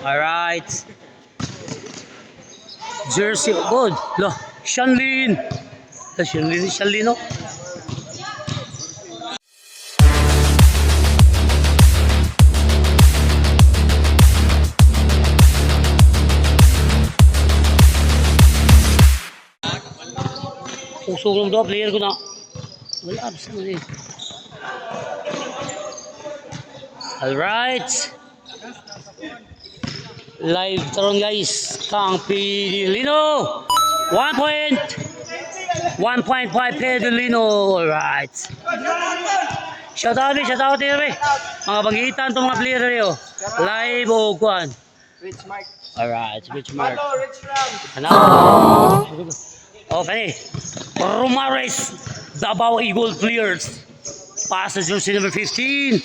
Alright. Jersey, good. Lo, Shanlin. Shanlin, no? Usok ng dua player ko na. Wala, basta mo din. Alright. Live taron guys. Kang Pilino. 1 point. 1.5 Pedolino. Alright. Shout out here. Mga bagitan itong mga player rin. Live o kuhan. Rich Mark. Alright, Rich Mark. Hello, Rich Ram. Ano? Okay. Romares. Davao Eagle players. Pass to jersey number 15.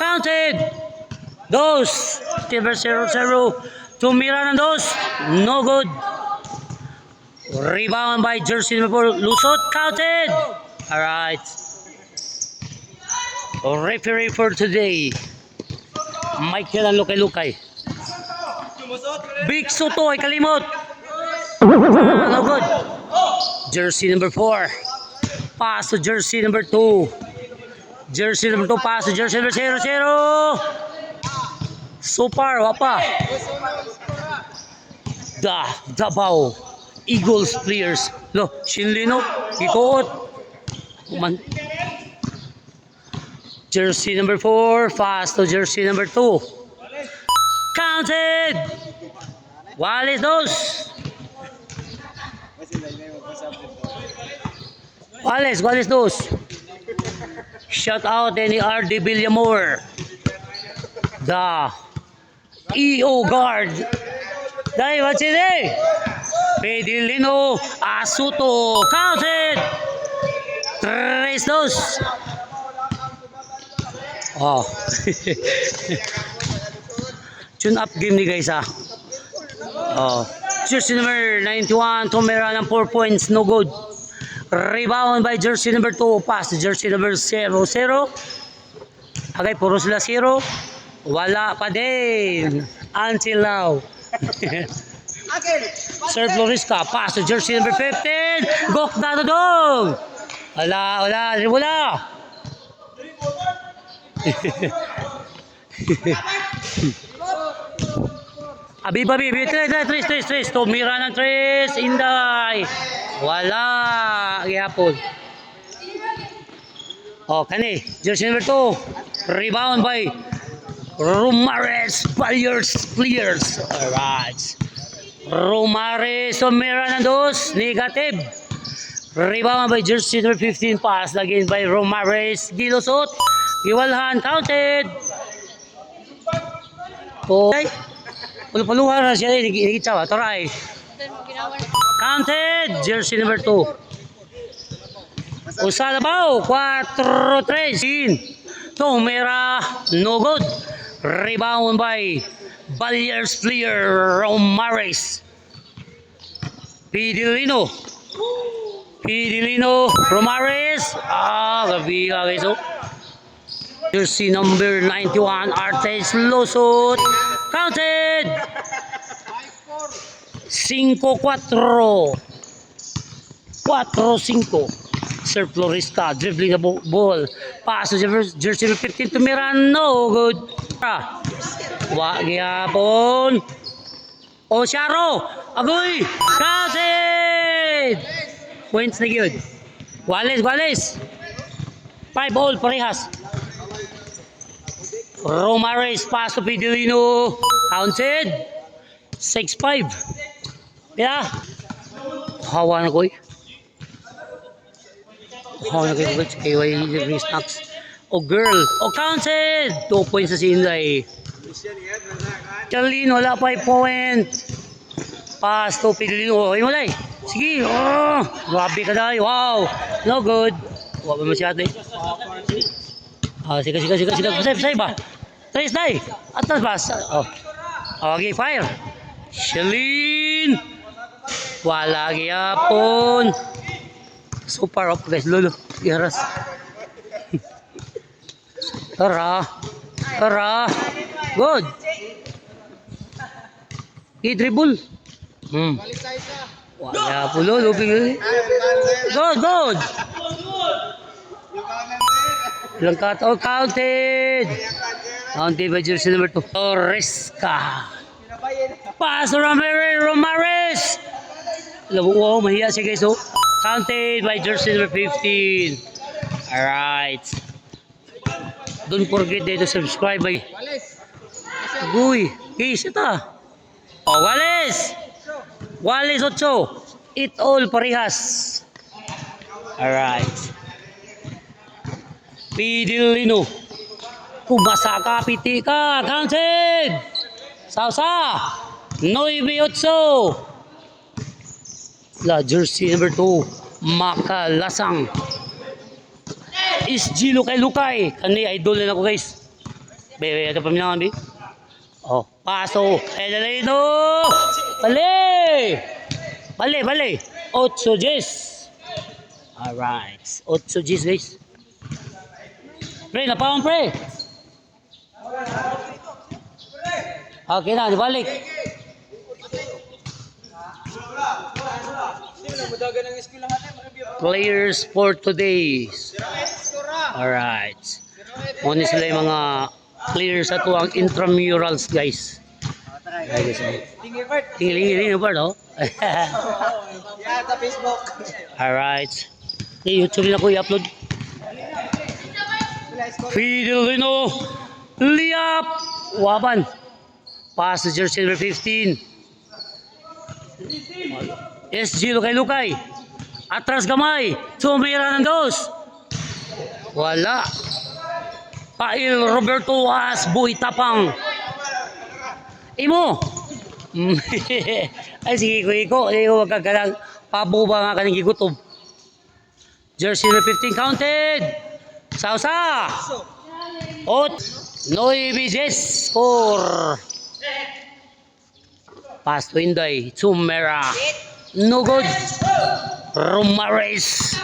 Counted. Dos. Silver 0-0. Tumira ng dos. No good. Rebound by jersey number 4. Lusot. Counted. Alright. Referee for today. Michael ang lukay-lukay. Big Soto ay kalimot. No good. Jersey number 4. Pass to jersey number 2. Jersey number 2 pass to jersey number 0-0. Super, wapa. Davao Eagles players. Lo, Shinlino, ikuot. Jersey number 4, pass to jersey number 2. Counted. Walis dos. Walis dos. Shout out any RD Villamor. The EO guard. Dahil what's it there? Pedilino Asuto. Counted. 3-2. Oh. Tune up game ni guys ah. Oh. Jersey number 91. Tumira ng 4 points. No good. Rebound by jersey number 2. Pass to jersey number 0-0. Agay, puro sila 0. Wala pa din. Until now. Sir Florisca. Pass to jersey number 15. Gok na dong. Wala. Abi, 3. Tumira ng 3. Inday. Wala. Gihapon. Oh, kani. Jersey number 2. Rebound by Romares players. Alright. Romares. Tumira ng 2. Negative. Rebound by jersey number 15. Pass again by Romares. Gilusot. Iwalhan. Counted. Okay. Paluhan na siya. Nagitsawa. Taray. Counted. Jersey number 2. Usalabaw. 4-3. Tumira. No good. Rebound by Balyers player Romares. Pedilino. Romares. Gabi guys. Jersey number 91. Artes Losot. Counted. 5-4. 4-5. Sir Florisca dribbling the ball. Pass to jersey number 15 to Miran. No good. Gihapon. Osharo. Agoy. Counted. Points na gyud. Walis. 5-all parehas. Romares pass to Pedilino. Counted. 6-5. Yeah. Hawa na ko. KY Snacks. Girl. Counted. 2 points sa Sinday. Charlene, wala 5 point. Pass to Pedilino. Mulay. Sige. Grabe ka dahil. Wow. No good. Wala ba masyado eh. Sige. Pasay ba? Trace na eh. Atas ba? Okay, fire. Shalin. Wala gyapon. Super up guys, lolo. Iharas. Tara. Good. i-dribble. Wala po lo, luping. Good, good. Ilang kataon, counted. Counted by jersey number 2. Torresca. Pass to Romares. Wow, mahiya siya guys. Oh. Counted by jersey number 15. Alright. Don't forget to subscribe. Uy, guys, ito. Oh, Wallace. Wallace 8. It all parehas. Alright. Pidilino. Kumasa ka, piti ka. Counted. Sausa. 9-8. La jersey number 2. Makalasang. SG Lukay. Kani idol na ako guys. Bebe, ito paminangan bi. Oh, paso. Edelino. Bale. Bale. 8-10. Alright. 8-10 guys. Pre, napawang pre. Okay na, balik. Players for today. Alright. Muna sila yung mga players sa tuwang intramurals guys. Tingin part oh. Yeah, sa Facebook. Alright. Hey, YouTube na ko i-upload. Fidelino. Liap. Waban. Pass to jersey number 15. SG Lukay. Atras gamay. Tumira ng 2. Wala. Pail Roberto As Buhay Tapang. Imo. Ay sige ko. Ay ko magkagalang. Pabo ba nga kaning gigutom. Jersey number 15 counted. Sausa. 9 score. Pass to Inday. Tumera. No good. Romares.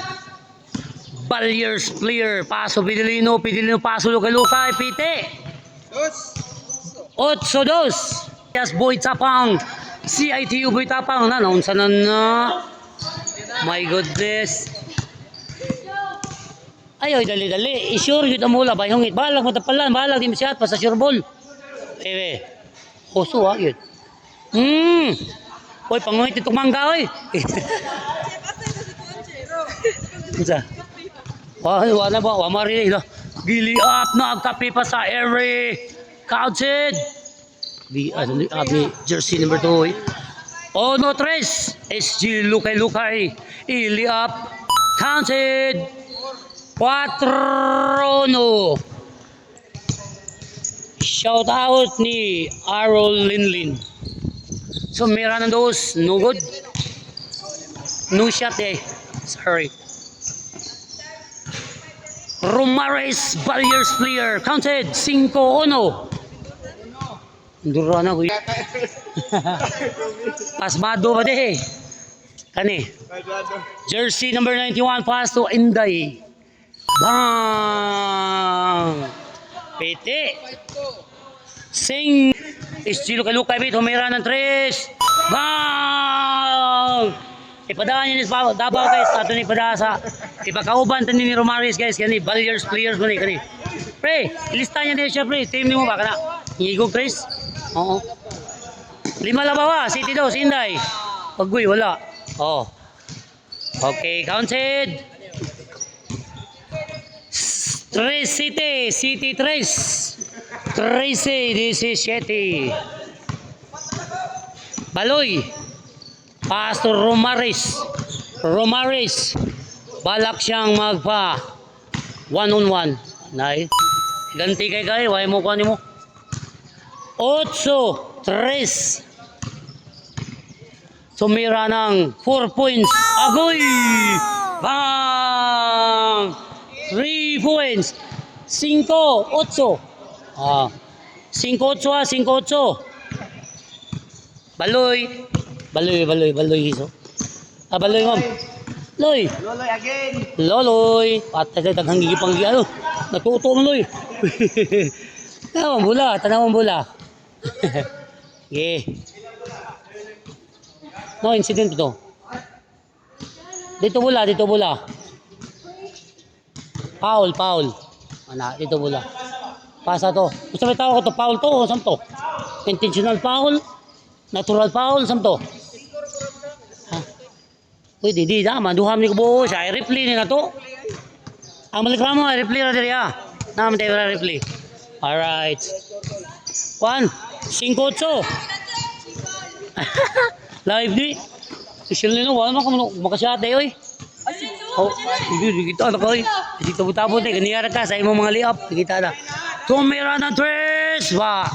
Balyers player. Paso Pidilino. Paso Lukay. Pite. 8-2. Yes, Boy Tapang. CITU Boy Tapang. Naunsa na na. My goodness. Ayaw, dali. I-sure yun ang mula. Bayhongit. Balag matapalan. Balag di masyat. Pa sa sure ball. Huso ha yun. Uy, pangungit itong mangga oy. Isa. Wala ba? Wamari na. Gili up na. Agkapi pa sa area. Counted. Jersey number 2 oy. No 3. SG Lukay. Ili up. Counted. 4-no. Shout out ni Arol Linlin. So mira ng 2. No good. No shot Sorry. Romares Balyers player. Counted. 5-1. Dura na ko. Pasmado ba Kani. Jersey number 91 pass to Inday. Bang! Piti. Sing. Estilo Lukay bit. Humira ng 3. Bang! Ipadaan niya ni Davao guys. Ato ni ipadaan sa ipakauban tanin ni Romares guys. Kani Balyers players mo ni. Kani. Pre, ilista niya din siya pre. Team ni mo ba ka na? Higog Chris? Oo. 5 labawa. City daw. Sinday. Pagguy. Wala. Oh. Okay. Counted. 3 City 3. 13-17. Baloy. Pastor Romares. Balak siyang magpa 1-on-1. Nay. Ganti kay way mo kuan mo. 8-3. Sumira ng 4 points. Agoy! Bang! 3 points. 5-8. 5-8 Baloy hiso. Baloy ma'am. Loy again. Loloy. Patay taghang gigipanggi Natuto mo loy. Tanawang bula. Okay. No incident ito. Dito bola, dito bola. Foul, foul. Ana, dito bola. Pasa to. Gusto may tawag ko to, foul to o saan to? Intentional foul? Natural foul, saan to? Ha? Pwede, di naman. Duham ni ko buo siya. I-replay ni na to. Ang malikramo, i-replay na diri ha. Naman tayo i-replay. Alright. 1, 5-8. Live di. Social nino, wala naman makasyate oy. Oh, hindi kita na koy. Hindi tabo-tabo te kaniyara ka sa imong mga liap, kita na. Tumira ng tres ba.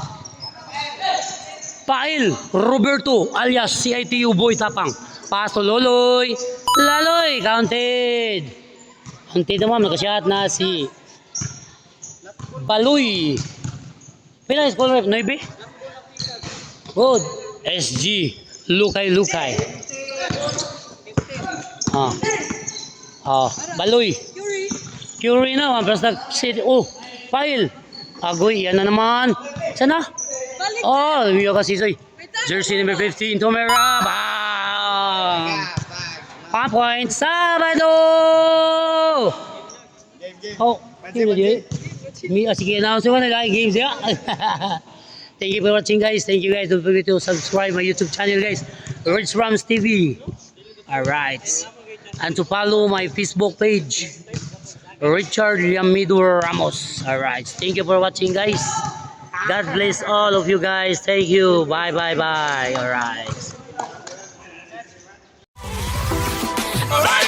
Pail Roberto alias CITU Boy Tapang. Paso Loloy. Laloy counted. Counted naman nakasyat na si Baloy. Pila score rep 9? Good. SG Lukay. Baloy. Curie na, basta city. Oh, file. Agoy, yan na naman. Sana? Oh, yung kasi soy. Jersey number 15, Tomera. Bang! 5 points, Sabado! Oh, yun na sige, announce ko na like games ya. Thank you for watching guys. Thank you guys. Don't forget to subscribe my YouTube channel guys. Rich Rams TV. Alright. And to follow my Facebook page. Richard Yamido Ramos. Alright. Thank you for watching guys. God bless all of you guys. Thank you. Bye. Alright. Alright.